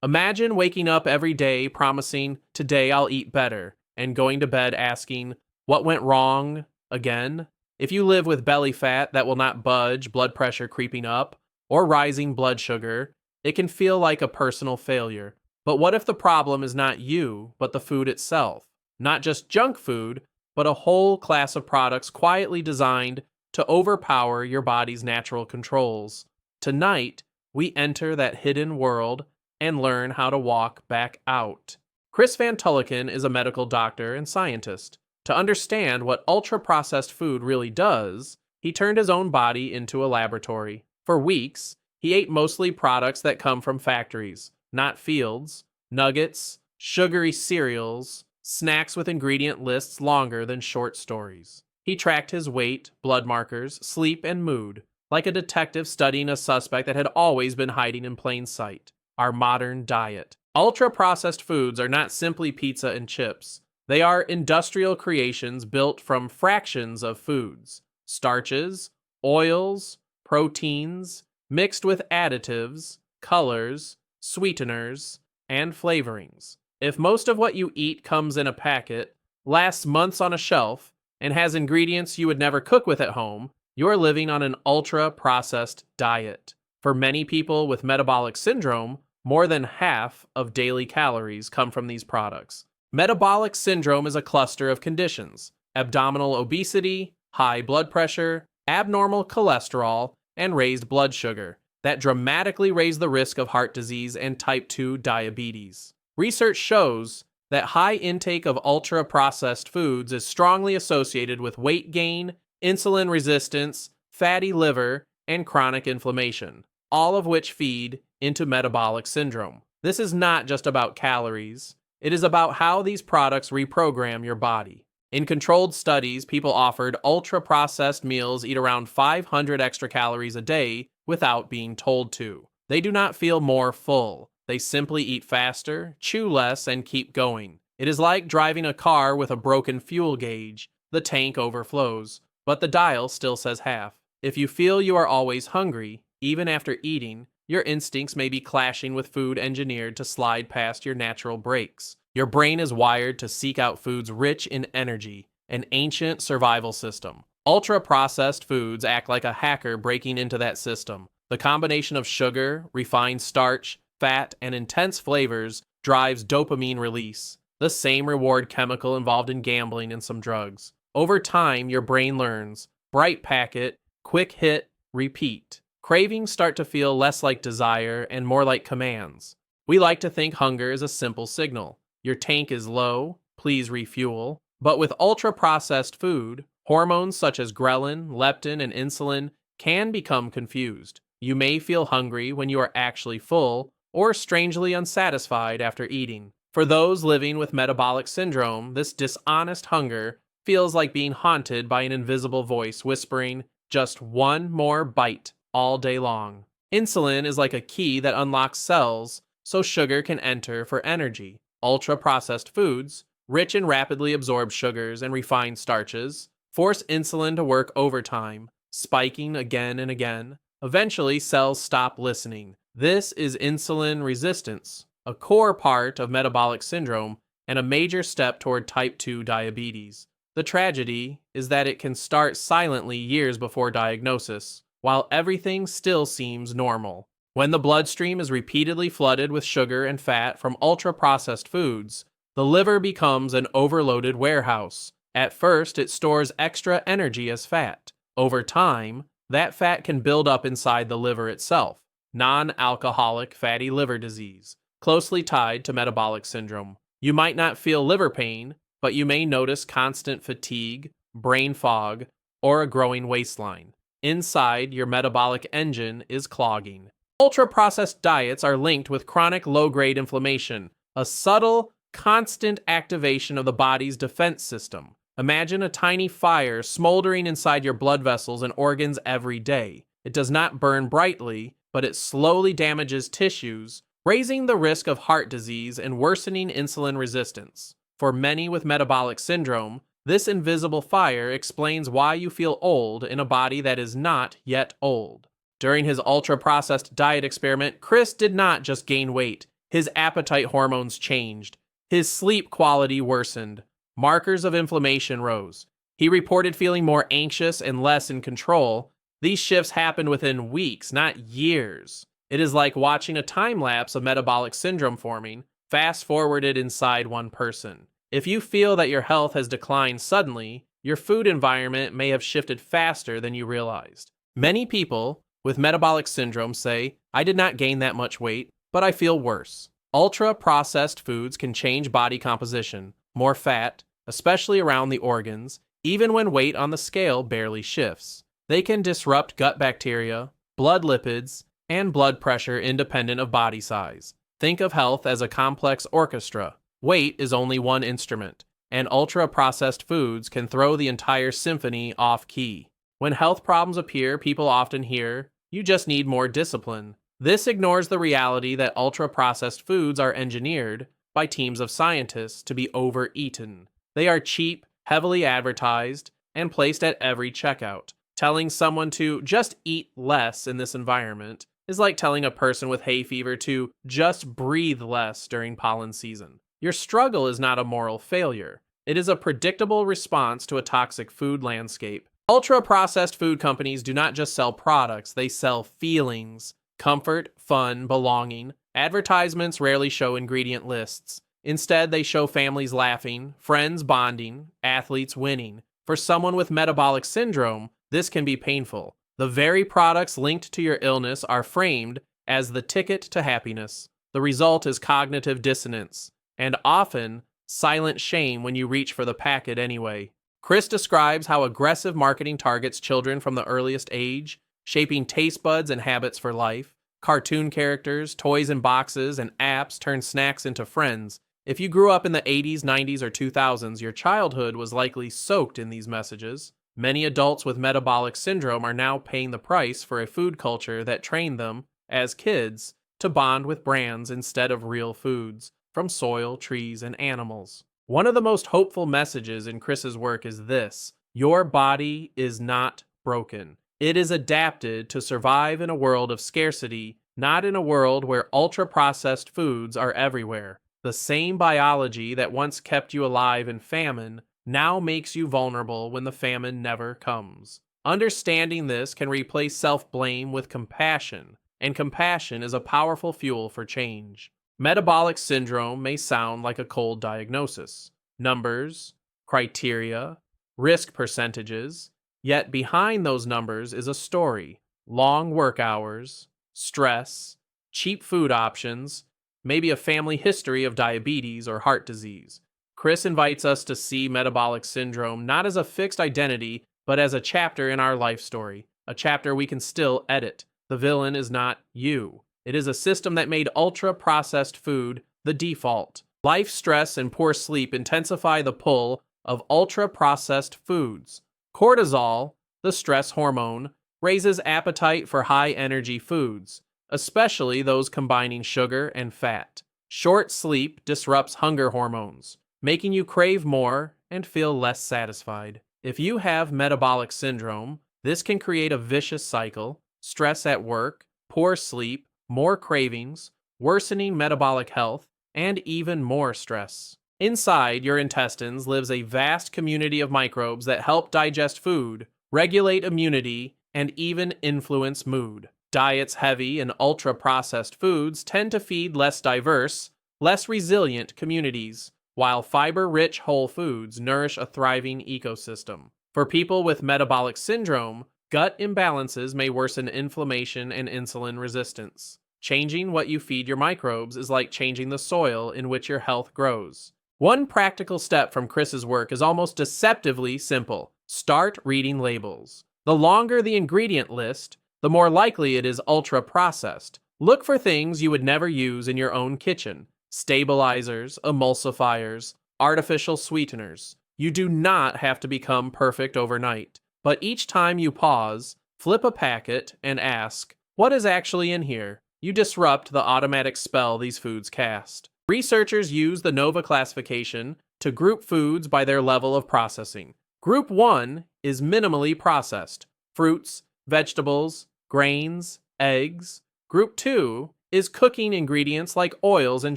Imagine waking up every day promising, "Today I'll eat better," and going to bed asking, "What went wrong again?" If you live with belly fat that will not budge, blood pressure creeping up, or rising blood sugar, it can feel like a personal failure. But what if the problem is not you, but the food itself? Not just junk food, but a whole class of products quietly designed to overpower your body's natural controls. Tonight, we enter that hidden world and learn how to walk back out. Chris van Tulleken is a medical doctor and scientist. To understand what ultra-processed food really does, he turned his own body into a laboratory. For weeks, he ate mostly products that come from factories, not fields, nuggets, sugary cereals, snacks with ingredient lists longer than short stories. He tracked his weight, blood markers, sleep, and mood, like a detective studying a suspect that had always been hiding in plain sight. Our modern diet. Ultra-processed foods are not simply pizza and chips. They are industrial creations built from fractions of foods, starches, oils, proteins, mixed with additives, colors, sweeteners, and flavorings. If most of what you eat comes in a packet, lasts months on a shelf, and has ingredients you would never cook with at home, you're living on an ultra-processed diet. For many people with metabolic syndrome, more than half of daily calories come from these products. Metabolic syndrome is a cluster of conditions: abdominal obesity, high blood pressure, abnormal cholesterol, and raised blood sugar that dramatically raise the risk of heart disease and type 2 diabetes. Research shows that high intake of ultra-processed foods is strongly associated with weight gain, insulin resistance, fatty liver, and chronic inflammation, all of which feed into metabolic syndrome. This is not just about calories. It is about how these products reprogram your body. In controlled studies, people offered ultra-processed meals eat around 500 extra calories a day without being told to. They do not feel more full. They simply eat faster, chew less, and keep going. It is like driving a car with a broken fuel gauge. The tank overflows, but the dial still says half. If you feel you are always hungry, even after eating, your instincts may be clashing with food engineered to slide past your natural brakes. Your brain is wired to seek out foods rich in energy, an ancient survival system. Ultra-processed foods act like a hacker breaking into that system. The combination of sugar, refined starch, fat, and intense flavors drives dopamine release, the same reward chemical involved in gambling and some drugs. Over time, your brain learns: bright packet, quick hit, repeat. Cravings start to feel less like desire and more like commands. We like to think hunger is a simple signal. Your tank is low, please refuel. But with ultra-processed food, hormones such as ghrelin, leptin, and insulin can become confused. You may feel hungry when you are actually full, or strangely unsatisfied after eating. For those living with metabolic syndrome, this dishonest hunger feels like being haunted by an invisible voice whispering, "Just one more bite," all day long. Insulin is like a key that unlocks cells so sugar can enter for energy. Ultra-processed foods, rich in rapidly absorbed sugars and refined starches, force insulin to work overtime, spiking again and again. Eventually, cells stop listening. This is insulin resistance, a core part of metabolic syndrome and a major step toward type 2 diabetes. The tragedy is that it can start silently years before diagnosis, while everything still seems normal. When the bloodstream is repeatedly flooded with sugar and fat from ultra-processed foods, the liver becomes an overloaded warehouse. At first, it stores extra energy as fat. Over time, that fat can build up inside the liver itself. Non-alcoholic fatty liver disease, closely tied to metabolic syndrome. You might not feel liver pain, but you may notice constant fatigue, brain fog, or a growing waistline. Inside, your metabolic engine is clogging. Ultra-processed diets are linked with chronic low-grade inflammation, a subtle, constant activation of the body's defense system. Imagine a tiny fire smoldering inside your blood vessels and organs every day. It does not burn brightly, but it slowly damages tissues, raising the risk of heart disease and worsening insulin resistance. For many with metabolic syndrome, this invisible fire explains why you feel old in a body that is not yet old. During his ultra-processed diet experiment, Chris did not just gain weight. His appetite hormones changed. His sleep quality worsened. Markers of inflammation rose. He reported feeling more anxious and less in control. These shifts happened within weeks, not years. It is like watching a time lapse of metabolic syndrome forming, fast forwarded inside one person. If you feel that your health has declined suddenly, your food environment may have shifted faster than you realized. Many people with metabolic syndrome say, "I did not gain that much weight, but I feel worse." Ultra-processed foods can change body composition, more fat, especially around the organs, even when weight on the scale barely shifts. They can disrupt gut bacteria, blood lipids, and blood pressure independent of body size. Think of health as a complex orchestra. Weight is only one instrument, and ultra-processed foods can throw the entire symphony off key. When health problems appear, people often hear, "You just need more discipline." This ignores the reality that ultra-processed foods are engineered by teams of scientists to be overeaten. They are cheap, heavily advertised, and placed at every checkout. Telling someone to just eat less in this environment is like telling a person with hay fever to just breathe less during pollen season. Your struggle is not a moral failure. It is a predictable response to a toxic food landscape. Ultra-processed food companies do not just sell products, they sell feelings. Comfort, fun, belonging. Advertisements rarely show ingredient lists. Instead, they show families laughing, friends bonding, athletes winning. For someone with metabolic syndrome, this can be painful. The very products linked to your illness are framed as the ticket to happiness. The result is cognitive dissonance, and often silent shame when you reach for the packet anyway. Chris describes how aggressive marketing targets children from the earliest age, shaping taste buds and habits for life. Cartoon characters, toys in boxes, and apps turn snacks into friends. If you grew up in the 80s, 90s, or 2000s, your childhood was likely soaked in these messages. Many adults with metabolic syndrome are now paying the price for a food culture that trained them, as kids, to bond with brands instead of real foods, from soil, trees, and animals. One of the most hopeful messages in Chris's work is this: your body is not broken. It is adapted to survive in a world of scarcity, not in a world where ultra-processed foods are everywhere. The same biology that once kept you alive in famine now makes you vulnerable when the famine never comes. Understanding this can replace self-blame with compassion, and compassion is a powerful fuel for change. Metabolic syndrome may sound like a cold diagnosis. Numbers, criteria, risk percentages. Yet behind those numbers is a story: long work hours, stress, cheap food options, maybe a family history of diabetes or heart disease. Chris invites us to see metabolic syndrome not as a fixed identity, but as a chapter in our life story, a chapter we can still edit. The villain is not you. It is a system that made ultra-processed food the default. Life stress and poor sleep intensify the pull of ultra-processed foods. Cortisol, the stress hormone, raises appetite for high-energy foods, especially those combining sugar and fat. Short sleep disrupts hunger hormones, making you crave more and feel less satisfied. If you have metabolic syndrome, this can create a vicious cycle: stress at work, poor sleep, more cravings, worsening metabolic health, and even more stress. Inside your intestines lives a vast community of microbes that help digest food, regulate immunity, and even influence mood. Diets heavy in ultra-processed foods tend to feed less diverse, less resilient communities, while fiber-rich whole foods nourish a thriving ecosystem. For people with metabolic syndrome, gut imbalances may worsen inflammation and insulin resistance. Changing what you feed your microbes is like changing the soil in which your health grows. One practical step from Chris's work is almost deceptively simple: start reading labels. The longer the ingredient list, the more likely it is ultra-processed. Look for things you would never use in your own kitchen: stabilizers, emulsifiers, artificial sweeteners. You do not have to become perfect overnight, but each time you pause, flip a packet, and ask, what is actually in here? You disrupt the automatic spell these foods cast. Researchers use the NOVA classification to group foods by their level of processing. Group 1 is minimally processed: fruits, vegetables, grains, eggs. Group 2 is cooking ingredients like oils and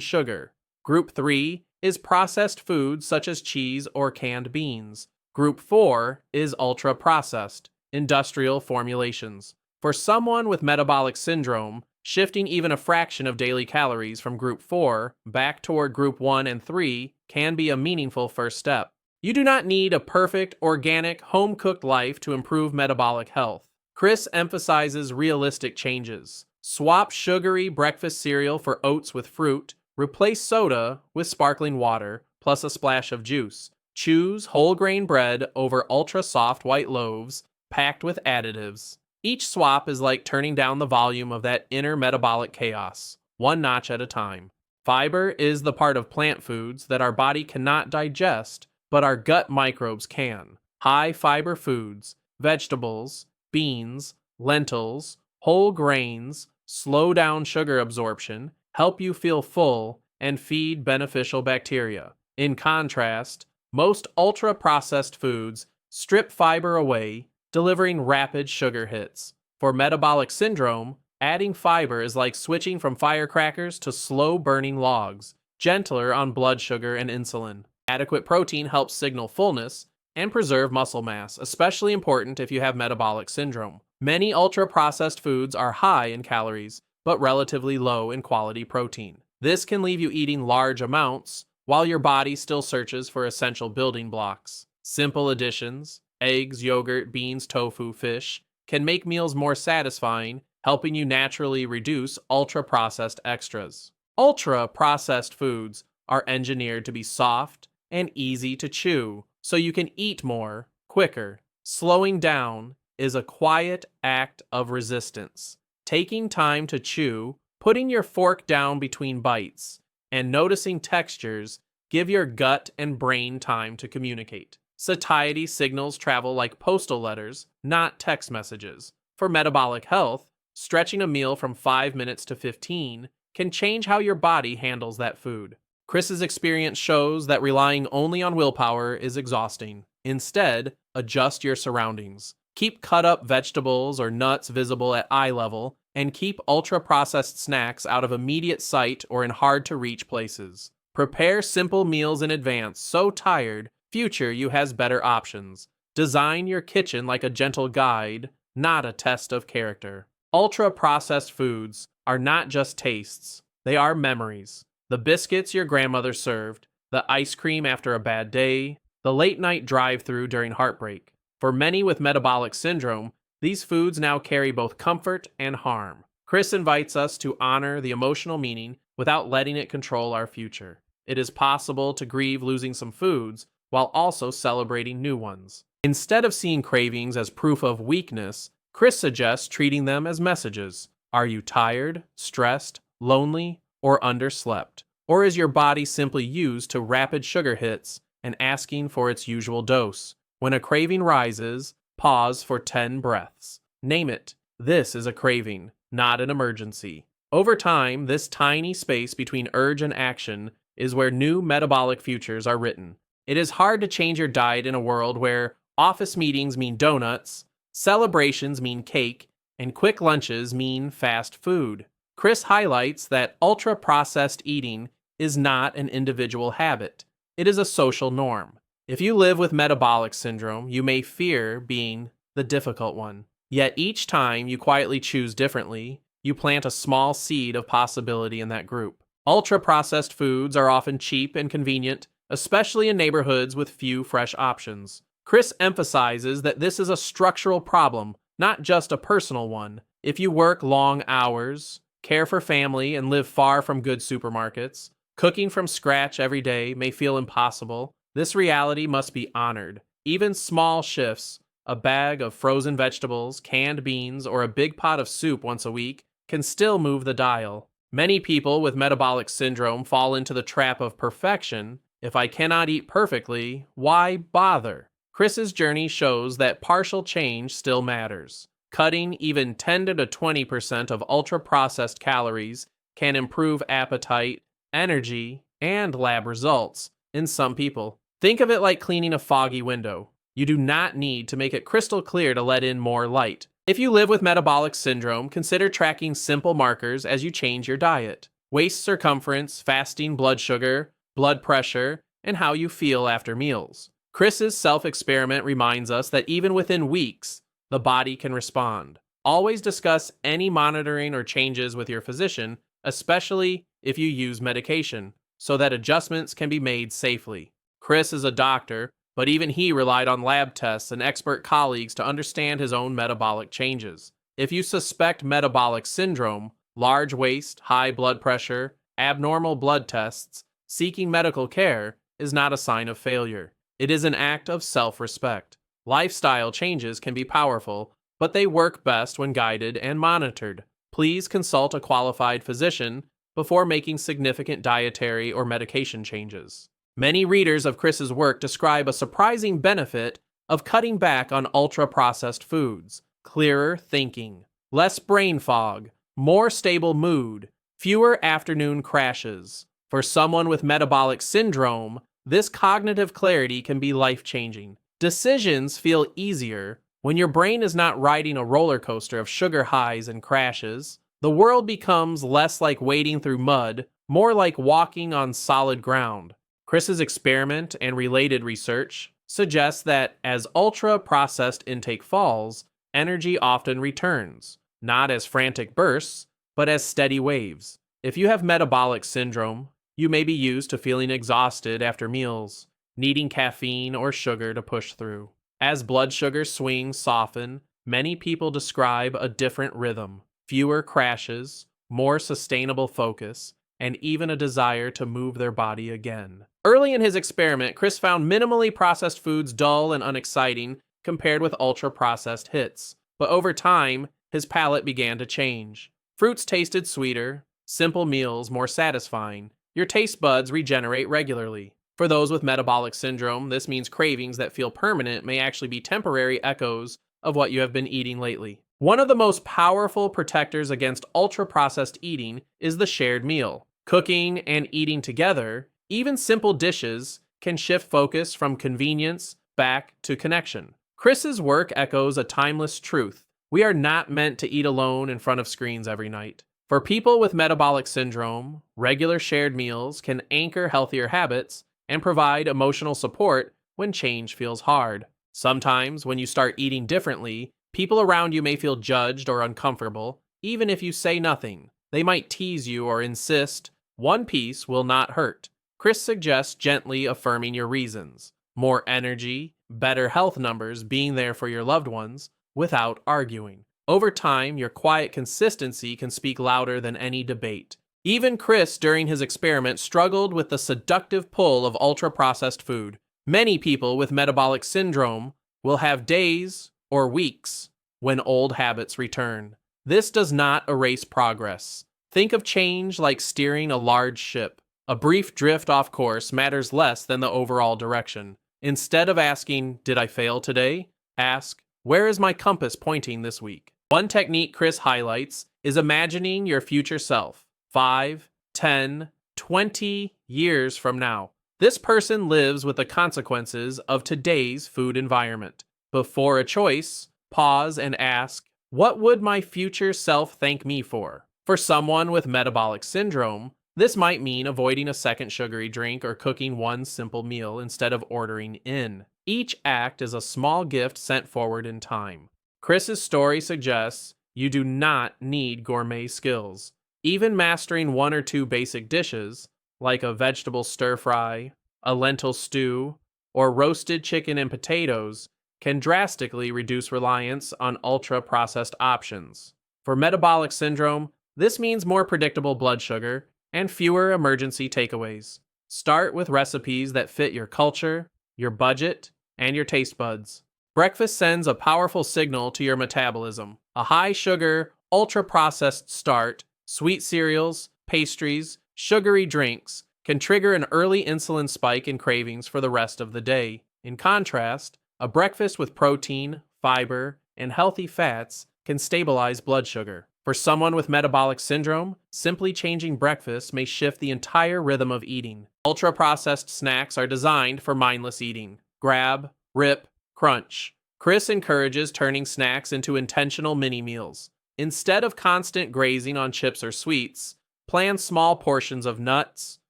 sugar. Group 3 is processed foods such as cheese or canned beans. Group 4 is ultra-processed, industrial formulations. For someone with metabolic syndrome, shifting even a fraction of daily calories from Group 4 back toward Group 1 and 3 can be a meaningful first step. You do not need a perfect, organic, home-cooked life to improve metabolic health. Chris emphasizes realistic changes. Swap sugary breakfast cereal for oats with fruit. Replace soda with sparkling water, plus a splash of juice. Choose whole grain bread over ultra-soft white loaves packed with additives. Each swap is like turning down the volume of that inner metabolic chaos, one notch at a time. Fiber is the part of plant foods that our body cannot digest, but our gut microbes can. High fiber foods, vegetables, beans, lentils, whole grains, slow down sugar absorption, help you feel full, and feed beneficial bacteria. In contrast, most ultra-processed foods strip fiber away, delivering rapid sugar hits. For metabolic syndrome, adding fiber is like switching from firecrackers to slow-burning logs, gentler on blood sugar and insulin. Adequate protein helps signal fullness and preserve muscle mass, especially important if you have metabolic syndrome. Many ultra-processed foods are high in calories, but relatively low in quality protein. This can leave you eating large amounts while your body still searches for essential building blocks. Simple additions, eggs, yogurt, beans, tofu, fish, can make meals more satisfying, helping you naturally reduce ultra-processed extras. Ultra-processed foods are engineered to be soft and easy to chew, so you can eat more, quicker. Slowing down is a quiet act of resistance. Taking time to chew, putting your fork down between bites, and noticing textures give your gut and brain time to communicate. Satiety signals travel like postal letters, not text messages. For metabolic health, stretching a meal from 5 minutes to 15 can change how your body handles that food. Chris's experience shows that relying only on willpower is exhausting. Instead, adjust your surroundings. Keep cut-up vegetables or nuts visible at eye level, and keep ultra-processed snacks out of immediate sight or in hard-to-reach places. Prepare simple meals in advance, so tired, future you has better options. Design your kitchen like a gentle guide, not a test of character. Ultra-processed foods are not just tastes, they are memories. The biscuits your grandmother served, the ice cream after a bad day, the late-night drive-thru during heartbreak. For many with metabolic syndrome, these foods now carry both comfort and harm. Chris invites us to honor the emotional meaning without letting it control our future. It is possible to grieve losing some foods while also celebrating new ones. Instead of seeing cravings as proof of weakness, Chris suggests treating them as messages. Are you tired, stressed, lonely, or underslept? Or is your body simply used to rapid sugar hits and asking for its usual dose? When a craving rises, pause for 10 breaths. Name it. This is a craving, not an emergency. Over time, this tiny space between urge and action is where new metabolic futures are written. It is hard to change your diet in a world where office meetings mean donuts, celebrations mean cake, and quick lunches mean fast food. Chris highlights that ultra-processed eating is not an individual habit. It is a social norm. If you live with metabolic syndrome, you may fear being the difficult one. Yet each time you quietly choose differently, you plant a small seed of possibility in that group. Ultra-processed foods are often cheap and convenient, especially in neighborhoods with few fresh options. Chris emphasizes that this is a structural problem, not just a personal one. If you work long hours, care for family, and live far from good supermarkets, cooking from scratch every day may feel impossible. This reality must be honored. Even small shifts, a bag of frozen vegetables, canned beans, or a big pot of soup once a week, can still move the dial. Many people with metabolic syndrome fall into the trap of perfection. If I cannot eat perfectly, why bother? Chris's journey shows that partial change still matters. Cutting even 10 to 20% of ultra-processed calories can improve appetite, energy, and lab results in some people. Think of it like cleaning a foggy window. You do not need to make it crystal clear to let in more light. If you live with metabolic syndrome, consider tracking simple markers as you change your diet. Waist circumference, fasting blood sugar, blood pressure, and how you feel after meals. Chris's self-experiment reminds us that even within weeks, the body can respond. Always discuss any monitoring or changes with your physician, especially if you use medication, so that adjustments can be made safely. Chris is a doctor, but even he relied on lab tests and expert colleagues to understand his own metabolic changes. If you suspect metabolic syndrome, large waist, high blood pressure, abnormal blood tests, seeking medical care is not a sign of failure. It is an act of self-respect. Lifestyle changes can be powerful, but they work best when guided and monitored. Please consult a qualified physician before making significant dietary or medication changes. Many readers of Chris's work describe a surprising benefit of cutting back on ultra-processed foods: clearer thinking, less brain fog, more stable mood, fewer afternoon crashes. For someone with metabolic syndrome, this cognitive clarity can be life-changing. Decisions feel easier when your brain is not riding a roller coaster of sugar highs and crashes. The world becomes less like wading through mud, more like walking on solid ground. Chris's experiment and related research suggests that as ultra-processed intake falls, energy often returns, not as frantic bursts, but as steady waves. If you have metabolic syndrome, you may be used to feeling exhausted after meals, needing caffeine or sugar to push through. As blood sugar swings soften, many people describe a different rhythm: fewer crashes, more sustainable focus, and even a desire to move their body again. Early in his experiment, Chris found minimally processed foods dull and unexciting compared with ultra-processed hits. But over time, his palate began to change. Fruits tasted sweeter, simple meals more satisfying. Your taste buds regenerate regularly. For those with metabolic syndrome, this means cravings that feel permanent may actually be temporary echoes of what you have been eating lately. One of the most powerful protectors against ultra-processed eating is the shared meal. Cooking and eating together, even simple dishes, can shift focus from convenience back to connection. Chris's work echoes a timeless truth: we are not meant to eat alone in front of screens every night. For people with metabolic syndrome, regular shared meals can anchor healthier habits and provide emotional support when change feels hard. Sometimes, when you start eating differently, people around you may feel judged or uncomfortable, even if you say nothing. They might tease you or insist one piece will not hurt. Chris suggests gently affirming your reasons: more energy, better health numbers, being there for your loved ones, without arguing. Over time, your quiet consistency can speak louder than any debate. Even Chris, during his experiment, struggled with the seductive pull of ultra-processed food. Many people with metabolic syndrome will have days or weeks when old habits return. This does not erase progress. Think of change like steering a large ship. A brief drift off course matters less than the overall direction. Instead of asking, "Did I fail today?" ask, "Where is my compass pointing this week?" One technique Chris highlights is imagining your future self, 5, 10, 20 years from now. This person lives with the consequences of today's food environment. Before a choice, pause and ask, what would my future self thank me for? For someone with metabolic syndrome, this might mean avoiding a second sugary drink or cooking one simple meal instead of ordering in. Each act is a small gift sent forward in time. Chris's story suggests you do not need gourmet skills. Even mastering one or two basic dishes, like a vegetable stir-fry, a lentil stew, or roasted chicken and potatoes, can drastically reduce reliance on ultra-processed options. For metabolic syndrome, this means more predictable blood sugar and fewer emergency takeaways. Start with recipes that fit your culture, your budget, and your taste buds. Breakfast sends a powerful signal to your metabolism. A high-sugar, ultra-processed start, sweet cereals, pastries, sugary drinks can trigger an early insulin spike and cravings for the rest of the day. In contrast, a breakfast with protein, fiber, and healthy fats can stabilize blood sugar. For someone with metabolic syndrome, simply changing breakfast may shift the entire rhythm of eating. Ultra-processed snacks are designed for mindless eating. Grab, rip, crunch. Chris encourages turning snacks into intentional mini meals. Instead of constant grazing on chips or sweets, plan small portions of nuts,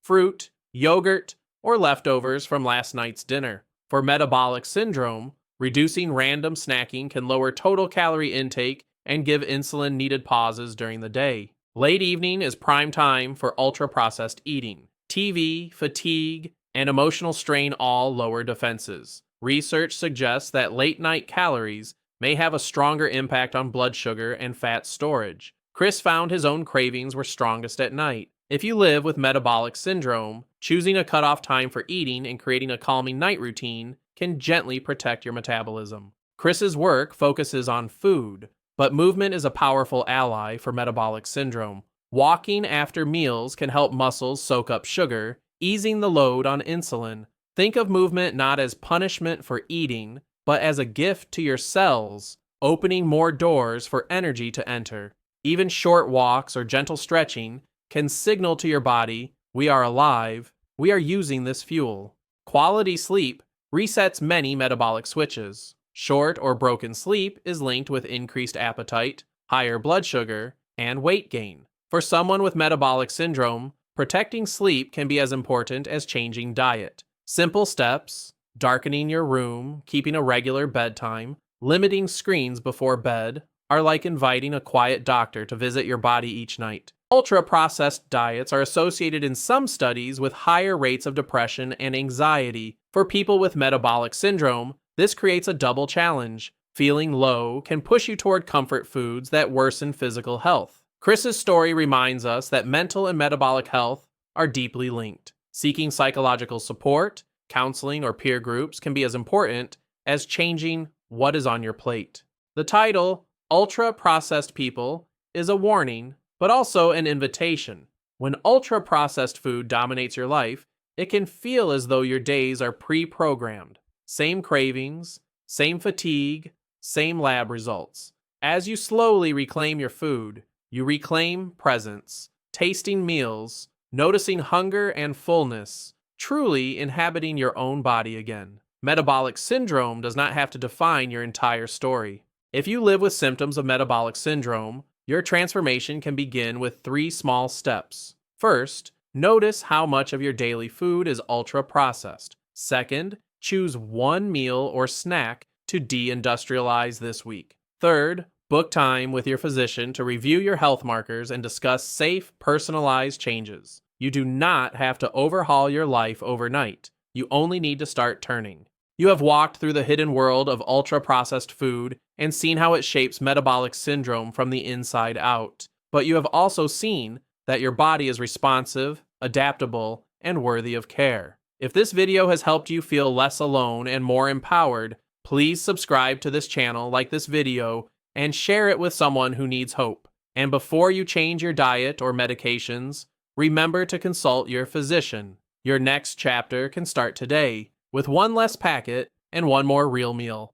fruit, yogurt, or leftovers from last night's dinner. For metabolic syndrome, reducing random snacking can lower total calorie intake and give insulin needed pauses during the day. Late evening is prime time for ultra-processed eating. TV, fatigue, and emotional strain all lower defenses. Research suggests that late-night calories may have a stronger impact on blood sugar and fat storage. Chris found his own cravings were strongest at night. If you live with metabolic syndrome, choosing a cutoff time for eating and creating a calming night routine can gently protect your metabolism. Chris's work focuses on food, but movement is a powerful ally for metabolic syndrome. Walking after meals can help muscles soak up sugar, easing the load on insulin. Think of movement not as punishment for eating, but as a gift to your cells, opening more doors for energy to enter. Even short walks or gentle stretching can signal to your body, we are alive, we are using this fuel. Quality sleep resets many metabolic switches. Short or broken sleep is linked with increased appetite, higher blood sugar, and weight gain. For someone with metabolic syndrome, protecting sleep can be as important as changing diet. Simple steps, darkening your room, keeping a regular bedtime, limiting screens before bed, are like inviting a quiet doctor to visit your body each night. Ultra-processed diets are associated in some studies with higher rates of depression and anxiety. For people with metabolic syndrome, this creates a double challenge. Feeling low can push you toward comfort foods that worsen physical health. Chris's story reminds us that mental and metabolic health are deeply linked. Seeking psychological support, counseling, or peer groups can be as important as changing what is on your plate. The title, Ultra-Processed People, is a warning, but also an invitation. When ultra-processed food dominates your life, it can feel as though your days are pre-programmed. Same cravings, same fatigue, same lab results. As you slowly reclaim your food, you reclaim presence, tasting meals, noticing hunger and fullness, truly inhabiting your own body again. Metabolic syndrome does not have to define your entire story. If you live with symptoms of metabolic syndrome, your transformation can begin with 3 small steps. First, notice how much of your daily food is ultra-processed. Second, choose one meal or snack to de-industrialize this week. Third, book time with your physician to review your health markers and discuss safe, personalized changes. You do not have to overhaul your life overnight. You only need to start turning. You have walked through the hidden world of ultra-processed food and seen how it shapes metabolic syndrome from the inside out. But you have also seen that your body is responsive, adaptable, and worthy of care. If this video has helped you feel less alone and more empowered, please subscribe to this channel, like this video, and share it with someone who needs hope. And before you change your diet or medications, remember to consult your physician. Your next chapter can start today, with one less packet and one more real meal.